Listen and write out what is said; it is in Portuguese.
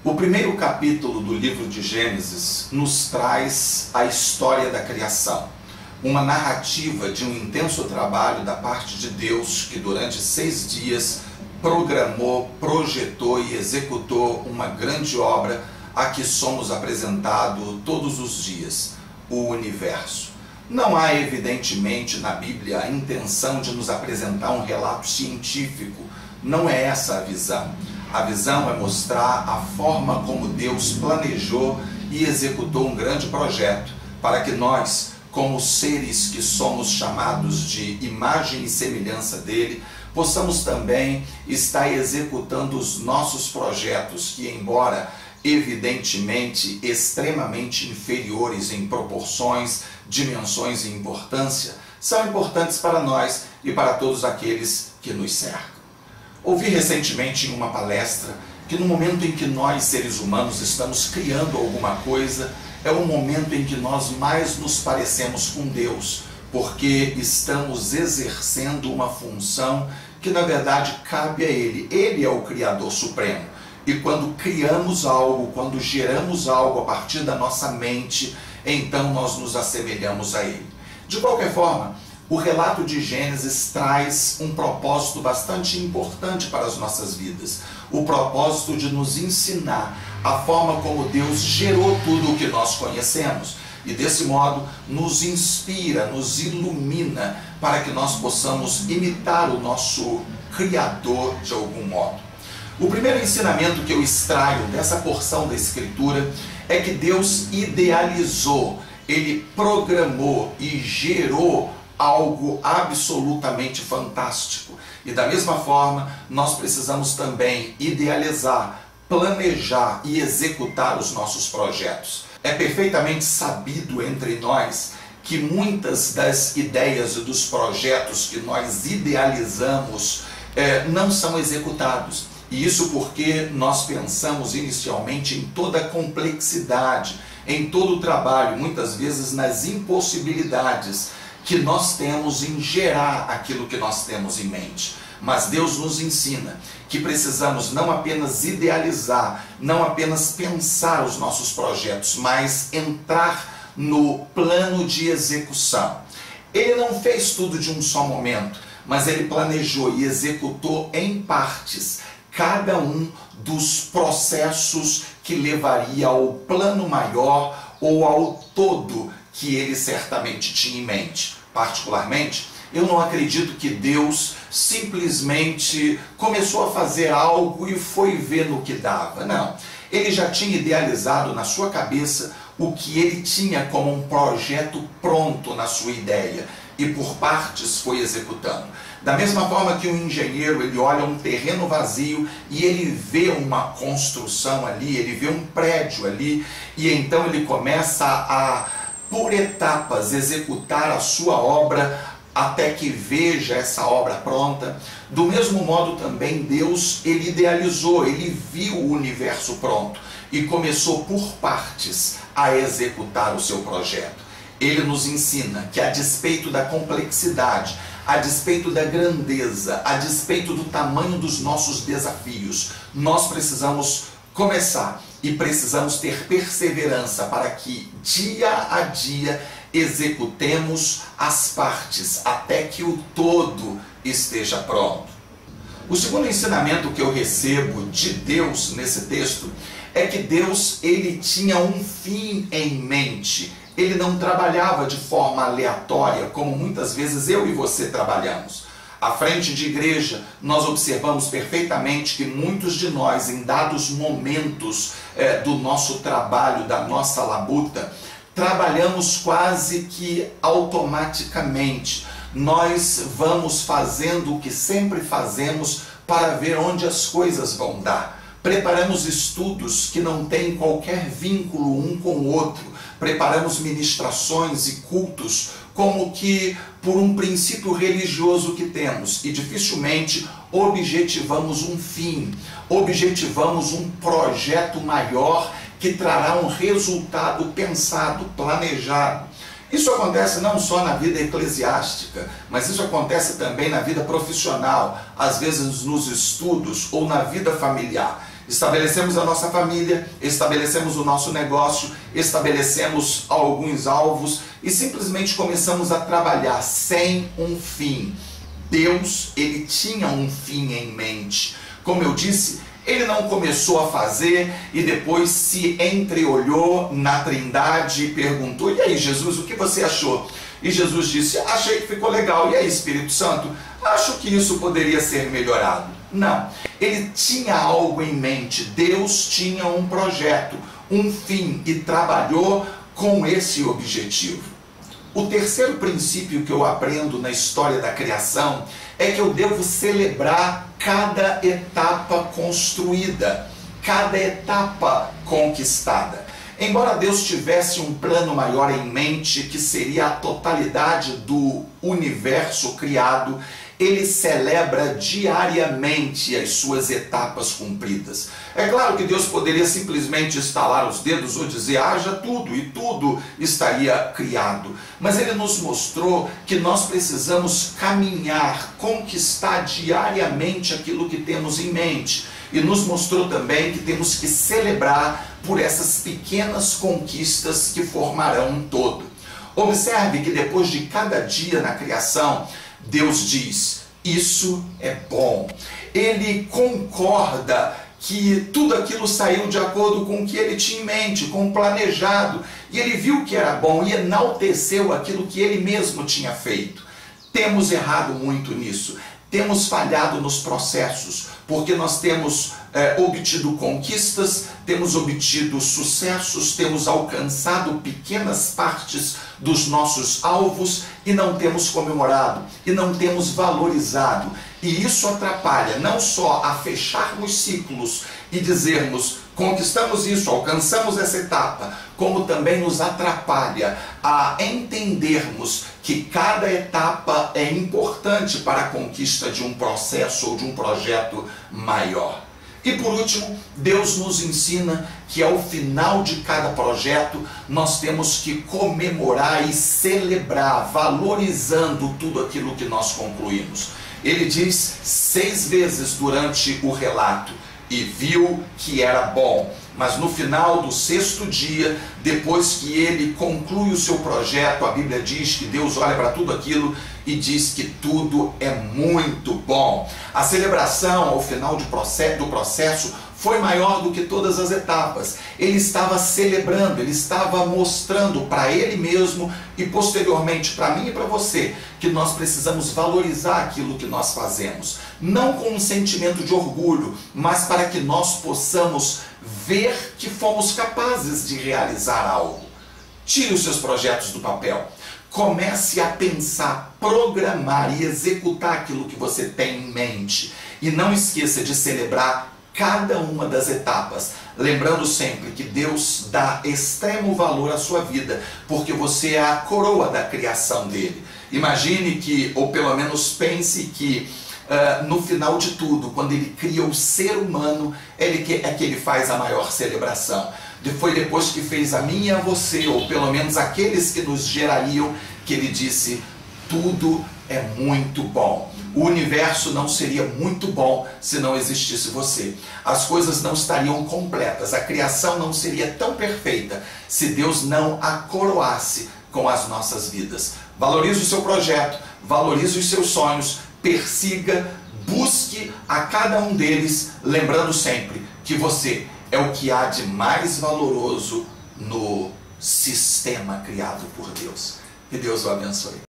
O primeiro capítulo do livro de Gênesis nos traz a história da criação, uma narrativa de um intenso trabalho da parte de Deus que durante 6 dias programou, projetou e executou uma grande obra a que somos apresentados todos os dias, o universo. Não há evidentemente na Bíblia a intenção de nos apresentar um relato científico, não é essa a visão. A visão é mostrar a forma como Deus planejou e executou um grande projeto para que nós, como seres que somos chamados de imagem e semelhança dele, possamos também estar executando os nossos projetos que, embora evidentemente extremamente inferiores em proporções, dimensões e importância, são importantes para nós e para todos aqueles que nos cercam. Ouvi recentemente em uma palestra que no momento em que nós, seres humanos, estamos criando alguma coisa, é o momento em que nós mais nos parecemos com Deus, porque estamos exercendo uma função que na verdade cabe a Ele. Ele é o Criador Supremo. E quando criamos algo, quando geramos algo a partir da nossa mente, então nós nos assemelhamos a Ele. De qualquer forma, o relato de Gênesis traz um propósito bastante importante para as nossas vidas. O propósito de nos ensinar a forma como Deus gerou tudo o que nós conhecemos. E desse modo nos inspira, nos ilumina para que nós possamos imitar o nosso Criador de algum modo. O primeiro ensinamento que eu extraio dessa porção da Escritura é que Deus idealizou, Ele programou e gerou algo absolutamente fantástico. E da mesma forma, nós precisamos também idealizar, planejar e executar os nossos projetos. É perfeitamente sabido entre nós que muitas das ideias e dos projetos que nós idealizamos não são executados. E isso porque nós pensamos inicialmente em toda a complexidade, em todo o trabalho, muitas vezes nas impossibilidades que nós temos em gerar aquilo que nós temos em mente. Mas Deus nos ensina que precisamos não apenas idealizar, não apenas pensar os nossos projetos, mas entrar no plano de execução. Ele não fez tudo de um só momento, mas ele planejou e executou em partes cada um dos processos que levaria ao plano maior ou ao todo que ele certamente tinha em mente. Particularmente, eu não acredito que Deus simplesmente começou a fazer algo e foi ver no que dava. Não. Ele já tinha idealizado na sua cabeça o que ele tinha como um projeto pronto na sua ideia e por partes foi executando. Da mesma forma que um engenheiro, ele olha um terreno vazio e ele vê uma construção ali, ele vê um prédio ali e então ele começa a, por etapas, executar a sua obra até que veja essa obra pronta. Do mesmo modo também Deus, ele idealizou, ele viu o universo pronto e começou por partes a executar o seu projeto. Ele nos ensina que a despeito da complexidade, a despeito da grandeza, a despeito do tamanho dos nossos desafios, nós precisamos começar e precisamos ter perseverança para que dia a dia executemos as partes até que o todo esteja pronto. O segundo ensinamento que eu recebo de Deus nesse texto é que Deus, ele tinha um fim em mente. Ele não trabalhava de forma aleatória, como muitas vezes eu e você trabalhamos. À frente de igreja, nós observamos perfeitamente que muitos de nós, em dados momentos do nosso trabalho, da nossa labuta, trabalhamos quase que automaticamente. Nós vamos fazendo o que sempre fazemos para ver onde as coisas vão dar. Preparamos estudos que não têm qualquer vínculo um com o outro. Preparamos ministrações e cultos como que por um princípio religioso que temos e dificilmente objetivamos um fim, objetivamos um projeto maior que trará um resultado pensado, planejado. Isso acontece não só na vida eclesiástica, mas isso acontece também na vida profissional, às vezes nos estudos ou na vida familiar. estabelecemos a nossa família, estabelecemos o nosso negócio, estabelecemos alguns alvos e simplesmente começamos a trabalhar sem um fim. Deus, ele tinha um fim em mente. Como eu disse, ele não começou a fazer e depois se entreolhou na Trindade e perguntou: e aí, Jesus, o que você achou? E Jesus disse: achei que ficou legal. E aí, Espírito Santo? Acho que isso poderia ser melhorado. Não, ele tinha algo em mente. Deus tinha um projeto, um fim, e trabalhou com esse objetivo. O terceiro princípio que eu aprendo na história da criação é que eu devo celebrar cada etapa construída, cada etapa conquistada. Embora Deus tivesse um plano maior em mente, que seria a totalidade do universo criado, ele celebra diariamente as suas etapas cumpridas. É claro que Deus poderia simplesmente estalar os dedos ou dizer: haja tudo, e tudo estaria criado. Mas ele nos mostrou que nós precisamos caminhar, conquistar diariamente aquilo que temos em mente. E nos mostrou também que temos que celebrar por essas pequenas conquistas que formarão um todo. Observe que depois de cada dia na criação, Deus diz: isso é bom. Ele concorda que tudo aquilo saiu de acordo com o que ele tinha em mente, com o planejado, e ele viu que era bom e enalteceu aquilo que ele mesmo tinha feito. Temos errado muito nisso, temos falhado nos processos, porque nós temos obtido conquistas, temos obtido sucessos, temos alcançado pequenas partes dos nossos alvos e não temos comemorado, e não temos valorizado. E isso atrapalha não só a fecharmos ciclos e dizermos: conquistamos isso, alcançamos essa etapa, como também nos atrapalha a entendermos que cada etapa é importante para a conquista de um processo ou de um projeto maior. E por último, Deus nos ensina que ao final de cada projeto nós temos que comemorar e celebrar, valorizando tudo aquilo que nós concluímos. Ele diz 6 vezes durante o relato: e viu que era bom. Mas no final do 6º dia, depois que ele conclui o seu projeto, a Bíblia diz que Deus olha para tudo aquilo e diz que tudo é muito bom. A celebração ao final do processo foi maior do que todas as etapas. Ele estava celebrando, ele estava mostrando para ele mesmo e posteriormente para mim e para você que nós precisamos valorizar aquilo que nós fazemos. Não com um sentimento de orgulho, mas para que nós possamos ver que fomos capazes de realizar algo. Tire os seus projetos do papel. Comece a pensar, programar e executar aquilo que você tem em mente. E não esqueça de celebrar cada uma das etapas, lembrando sempre que Deus dá extremo valor à sua vida, porque você é a coroa da criação dele. Imagine que, ou pelo menos pense que, no final de tudo, quando ele cria o ser humano, é que ele faz a maior celebração. Foi depois que fez a mim e a você, ou pelo menos aqueles que nos gerariam, que ele disse: tudo é muito bom. O universo não seria muito bom se não existisse você. As coisas não estariam completas, a criação não seria tão perfeita se Deus não a coroasse com as nossas vidas. Valorize o seu projeto, valorize os seus sonhos, persiga, busque a cada um deles, lembrando sempre que você é o que há de mais valoroso no sistema criado por Deus. Que Deus o abençoe.